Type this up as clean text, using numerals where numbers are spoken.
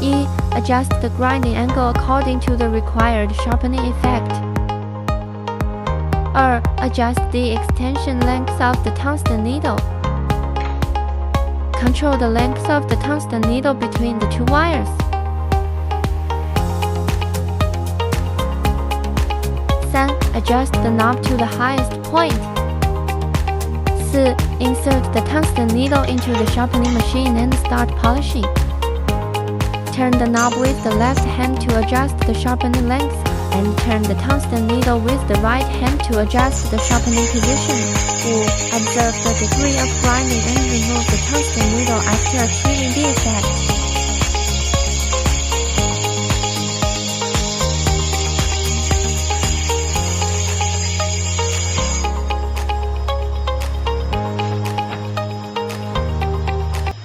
E. Adjust the grinding angle according to the required sharpening effect. Adjust the extension length of the tungsten needle. Control the length of the tungsten needle between the two wires. 3. Adjust the knob to the highest point. 4. Insert the tungsten needle into the sharpening machine and start polishing. Turn the knob with the left hand to adjust the sharpening length, and turn the tungsten needle with the right hand to adjust the sharpening position. 5. Observe the degree of grinding and remove the tungsten needle after achieving the effect.